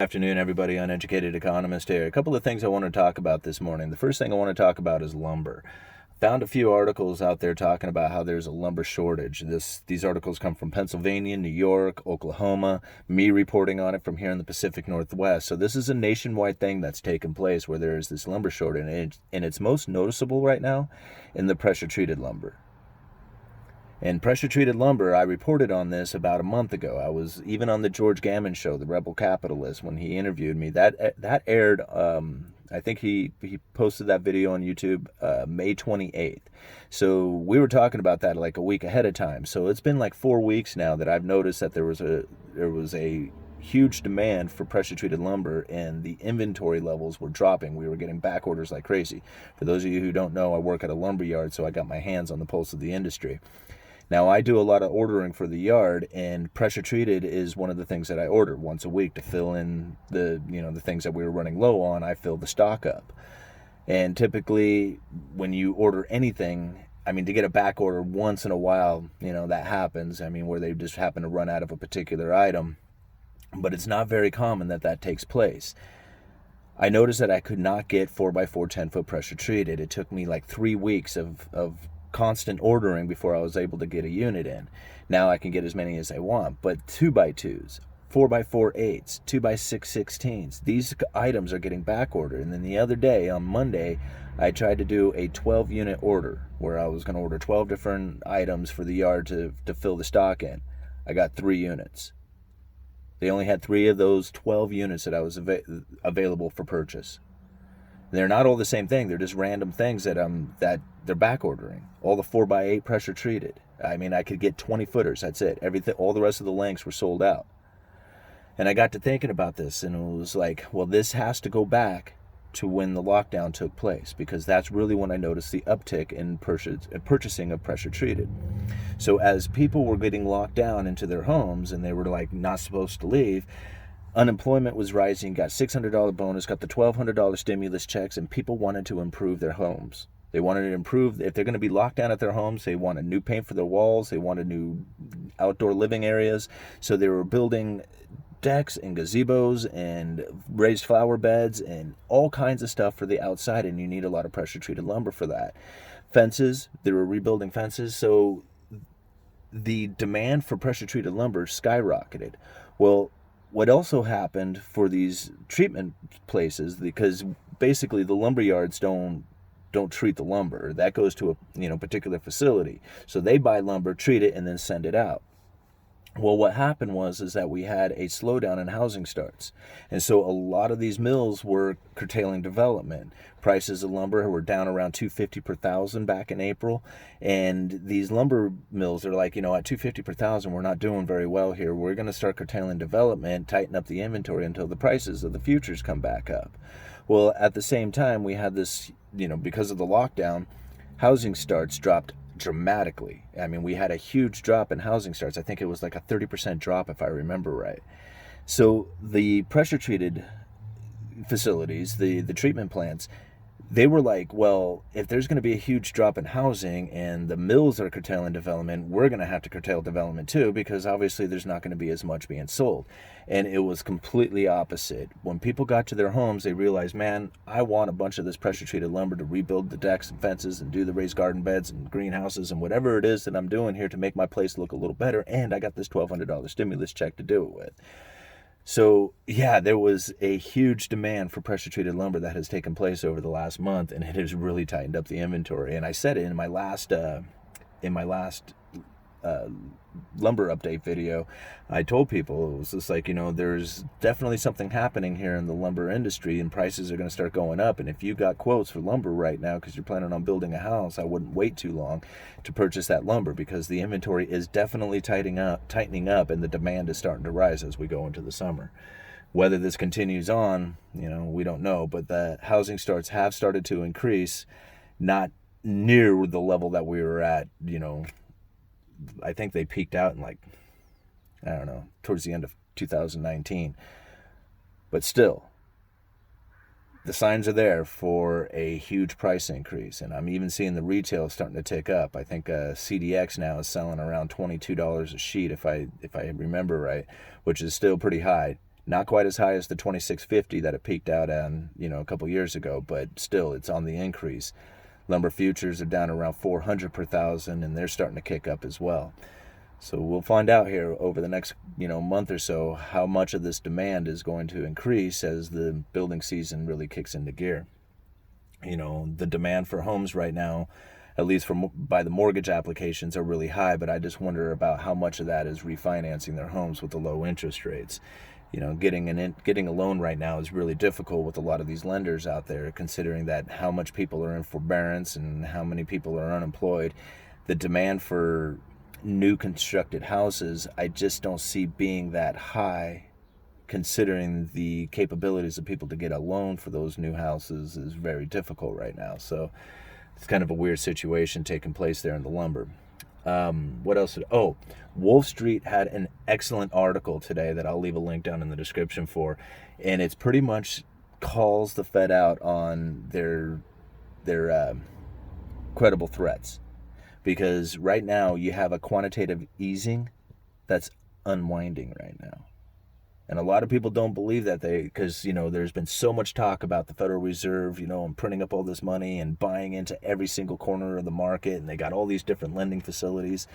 Afternoon, everybody. Uneducated Economist here. A couple of things I want to talk about this morning. The first thing I want to talk about is lumber. Found a few articles out there talking about how there's a lumber shortage. These articles come from Pennsylvania, New York, Oklahoma, me reporting on it from here in the Pacific Northwest. So this is a nationwide thing that's taken place where there is this lumber shortage, and it's most noticeable right now in the pressure-treated lumber. And pressure-treated lumber, I reported on this about a month ago. I was even on the George Gammon show, The Rebel Capitalist, when he interviewed me. That aired, I think he posted that video on YouTube May 28th. So we were talking about that like a week ahead of time. So it's been like 4 weeks now that I've noticed that there was a huge demand for pressure-treated lumber, and the inventory levels were dropping. We were getting back orders like crazy. For those of you who don't know, I work at a lumber yard, so I got my hands on the pulse of the industry. Now, I do a lot of ordering for the yard, and pressure treated is one of the things that I order once a week to fill in the things that we were running low on. I fill the stock up. And typically when you order anything, to get a back order once in a while, that happens. Where they just happen to run out of a particular item, but it's not very common that takes place. I noticed that I could not get 4x4 10-foot pressure treated. It took me like 3 weeks of constant ordering before I was able to get a unit in. Now I can get as many as I want, but 2x2s, 4x4 8s, 2x6 16s, these items are getting back ordered. And then the other day, on Monday, I tried to do a 12 unit order where I was going to order 12 different items for the yard to fill the stock in. I got 3 units. They only had 3 of those 12 units that I was available for purchase. They're not all the same thing. They're just random things that they're back ordering. All the 4x8 pressure treated. I could get 20 footers. That's it. Everything, all the rest of the lengths were sold out. And I got to thinking about this, and it was like, well, this has to go back to when the lockdown took place, because that's really when I noticed the uptick in purchasing of pressure treated. So as people were getting locked down into their homes and they were like not supposed to leave, unemployment was rising, got $600 bonus, got the $1,200 stimulus checks, and people wanted to improve their homes. They wanted to improve. If they're going to be locked down at their homes, they wanted new paint for their walls. They wanted new outdoor living areas. So they were building decks and gazebos and raised flower beds and all kinds of stuff for the outside, and you need a lot of pressure-treated lumber for that. Fences, they were rebuilding fences, so the demand for pressure-treated lumber skyrocketed. Well, what also happened for these treatment places, because basically the lumber yards don't treat the lumber. That goes to a particular facility. So they buy lumber, treat it, and then send it out. Well, what happened was that we had a slowdown in housing starts. And so a lot of these mills were curtailing development. Prices of lumber were down around $250 per thousand back in April. And these lumber mills are like, at $250 per thousand, we're not doing very well here. We're going to start curtailing development, tighten up the inventory until the prices of the futures come back up. Well, at the same time, we had this, because of the lockdown, housing starts dropped dramatically. We had a huge drop in housing starts. I think it was like a 30% drop if I remember right. So the pressure treated facilities, the treatment plants, they were like, well, if there's going to be a huge drop in housing and the mills are curtailing development, we're going to have to curtail development too, because obviously there's not going to be as much being sold. And it was completely opposite. When people got to their homes, they realized, man, I want a bunch of this pressure-treated lumber to rebuild the decks and fences and do the raised garden beds and greenhouses and whatever it is that I'm doing here to make my place look a little better, and I got this $1,200 stimulus check to do it with. So, yeah, there was a huge demand for pressure-treated lumber that has taken place over the last month, and it has really tightened up the inventory. And I said it in my last lumber update video. I told people, it was just like, there's definitely something happening here in the lumber industry, and prices are going to start going up. And if you got quotes for lumber right now because you're planning on building a house, I wouldn't wait too long to purchase that lumber, because the inventory is definitely tightening up, and the demand is starting to rise as we go into the summer. Whether this continues on, we don't know, but the housing starts have started to increase, not near the level that we were at, I think they peaked out in towards the end of 2019. But still, the signs are there for a huge price increase. And I'm even seeing the retail starting to tick up. I think CDX now is selling around $22 a sheet, if I remember right, which is still pretty high. Not quite as high as the 2650 that it peaked out on, a couple years ago, but still it's on the increase. Lumber futures are down around 400 per thousand, and they're starting to kick up as well. So we'll find out here over the next, month or so how much of this demand is going to increase as the building season really kicks into gear. The demand for homes right now, at least by the mortgage applications, are really high, but I just wonder about how much of that is refinancing their homes with the low interest rates. Getting a loan right now is really difficult with a lot of these lenders out there, considering that how much people are in forbearance and how many people are unemployed. The demand for new constructed houses, I just don't see being that high, considering the capabilities of people to get a loan for those new houses is very difficult right now. So it's kind of a weird situation taking place there in the lumber. What else? Wolf Street had an excellent article today that I'll leave a link down in the description for, and it's pretty much calls the Fed out on their credible threats. Because right now you have a quantitative easing that's unwinding right now. And a lot of people don't believe that because, there's been so much talk about the Federal Reserve, and printing up all this money and buying into every single corner of the market. And they got all these different lending facilities.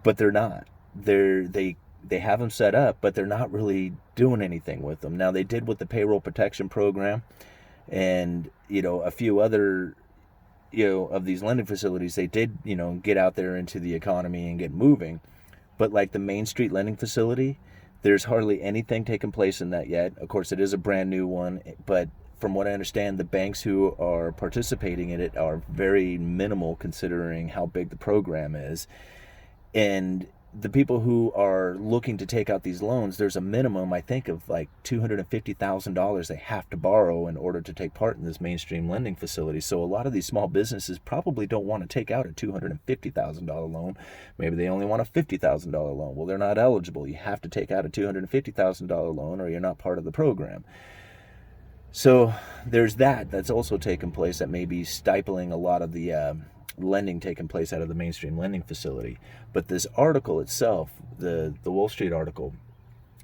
But they're not. They have them set up, but they're not really doing anything with them. Now, they did with the payroll protection program and, a few other of these lending facilities. They did, get out there into the economy and get moving. But like the Main Street lending facility, there's hardly anything taking place in that yet. Of course, it is a brand new one, but from what I understand, the banks who are participating in it are very minimal considering how big the program is. And the people who are looking to take out these loans, there's a minimum, I think, of like $250,000 they have to borrow in order to take part in this mainstream lending facility. So a lot of these small businesses probably don't want to take out a $250,000 loan. Maybe they only want a $50,000 loan. Well, they're not eligible. You have to take out a $250,000 loan or you're not part of the program. So there's that's also taken place that may be stifling a lot of the lending taking place out of the mainstream lending facility. But this article itself, the Wall Street article,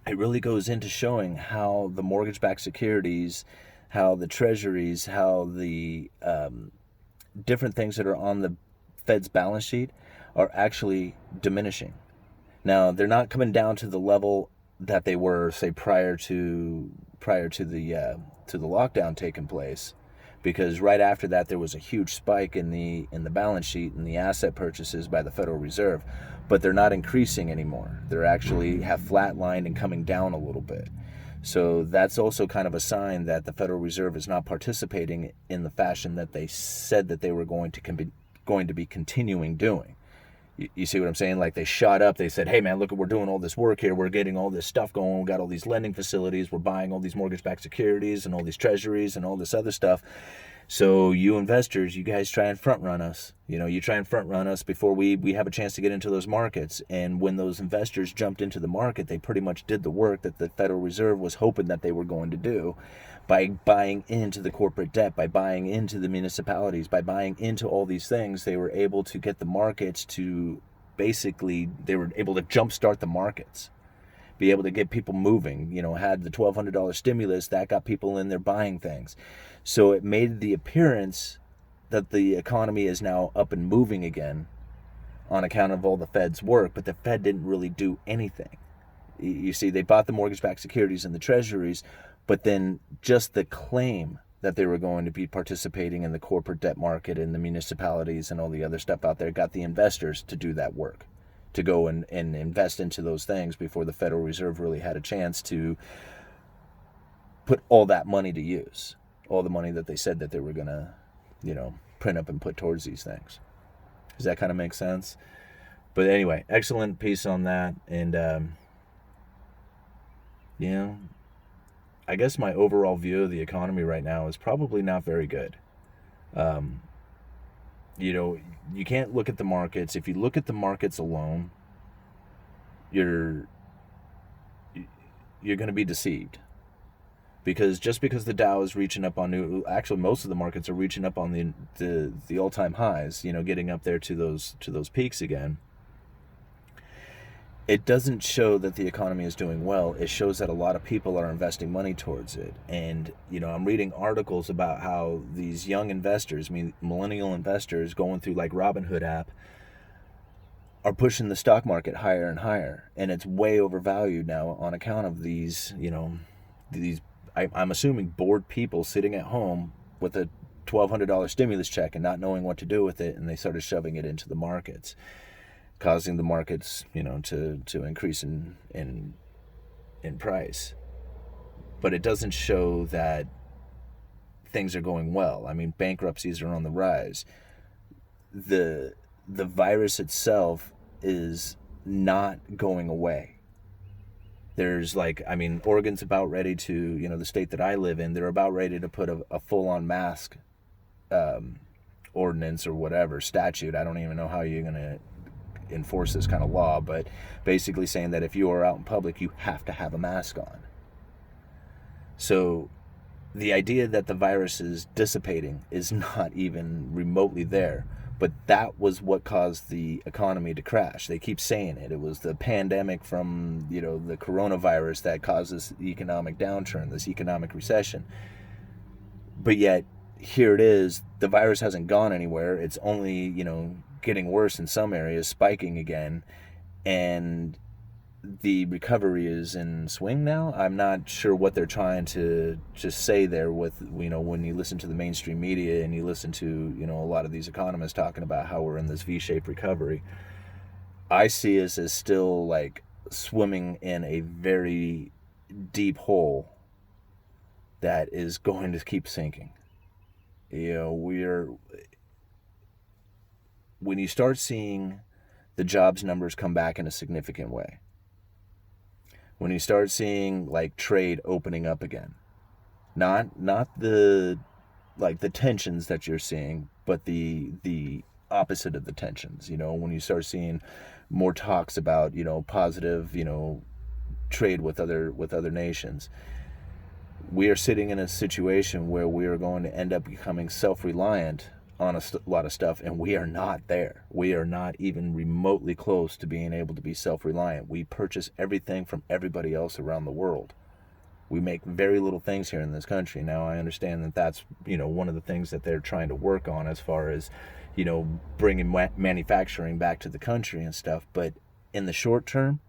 it really goes into showing how the mortgage-backed securities, how the treasuries, how the different things that are on the Fed's balance sheet are actually diminishing. Now, they're not coming down to the level that they were, say, prior to the lockdown taking place, because right after that there was a huge spike in the balance sheet and the asset purchases by the Federal Reserve, but they're not increasing anymore. They're actually have flatlined and coming down a little bit. So that's also kind of a sign that the Federal Reserve is not participating in the fashion that they said that they were going to be continuing doing. You see what I'm saying? Like they shot up. They said, hey, man, look, we're doing all this work here. We're getting all this stuff going. We got all these lending facilities. We're buying all these mortgage-backed securities and all these treasuries and all this other stuff. So you investors, you guys try and front run us. You try and front run us before we have a chance to get into those markets. And when those investors jumped into the market, they pretty much did the work that the Federal Reserve was hoping that they were going to do by buying into the corporate debt, by buying into the municipalities, by buying into all these things. They were able to get the markets to they were able to jumpstart the markets, be able to get people moving. Had the $1,200 stimulus, that got people in there buying things. So it made the appearance that the economy is now up and moving again on account of all the Fed's work, but the Fed didn't really do anything. You see, they bought the mortgage-backed securities and the treasuries, but then just the claim that they were going to be participating in the corporate debt market and the municipalities and all the other stuff out there got the investors to do that work, to go and invest into those things before the Federal Reserve really had a chance to put all that money to use, all the money that they said that they were going to, print up and put towards these things. Does that kind of make sense? But anyway, excellent piece on that. And, I guess my overall view of the economy right now is probably not very good. You can't look at the markets. If you look at the markets alone, you're going to be deceived. Because just because the Dow is reaching up on actually most of the markets are reaching up on the all-time highs, getting up there to those peaks again. it doesn't show that the economy is doing well. It shows that a lot of people are investing money towards it. And, I'm reading articles about how these young investors, millennial investors going through like Robinhood app, are pushing the stock market higher and higher. And it's way overvalued now on account of these, I'm assuming bored people sitting at home with a $1,200 stimulus check and not knowing what to do with it. And they started shoving it into the markets, causing the markets, to increase in price. But it doesn't show that things are going well. Bankruptcies are on the rise. The virus itself is not going away. There's Oregon's about ready to, the state that I live in, they're about ready to put a full-on mask ordinance or whatever, statute. I don't even know how you're going to enforce this kind of law, but basically saying that if you are out in public, you have to have a mask on. So the idea that the virus is dissipating is not even remotely there, but that was what caused the economy to crash. They keep saying it. It was the pandemic from, the coronavirus that caused this economic downturn, this economic recession. But yet, here it is. The virus hasn't gone anywhere. It's only, getting worse in some areas, spiking again, and the recovery is in swing now. I'm not sure what they're trying to just say there with, when you listen to the mainstream media and you listen to, a lot of these economists talking about how we're in this V-shaped recovery. I see us as still like swimming in a very deep hole that is going to keep sinking. When you start seeing the jobs numbers come back in a significant way, when you start seeing like trade opening up again, not the tensions that you're seeing, but the opposite of the tensions, when you start seeing more talks about, positive, trade with other nations, we are sitting in a situation where we are going to end up becoming self-reliant on a lot of stuff, and we are not there. We are not even remotely close to being able to be self-reliant. We purchase everything from everybody else around the world. We make very little things here in this country. Now, I understand that that's, one of the things that they're trying to work on as far as, bringing manufacturing back to the country and stuff. But in the short term,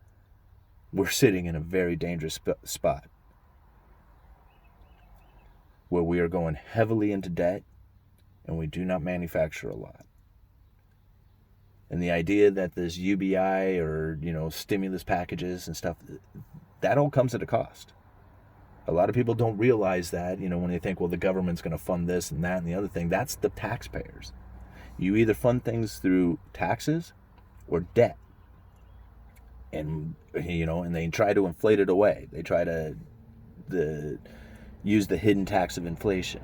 we're sitting in a very dangerous spot where we are going heavily into debt and we do not manufacture a lot. And the idea that this UBI or, stimulus packages and stuff, that all comes at a cost. A lot of people don't realize that, when they think, well, the government's going to fund this and that and the other thing. That's the taxpayers. You either fund things through taxes or debt. And, and they try to inflate it away. They try to use the hidden tax of inflation,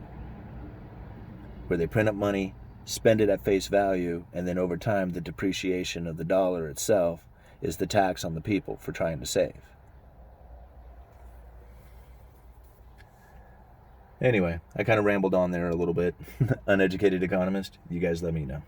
where they print up money, spend it at face value, and then over time the depreciation of the dollar itself is the tax on the people for trying to save. Anyway, I kind of rambled on there a little bit. Uneducated Economist, you guys let me know.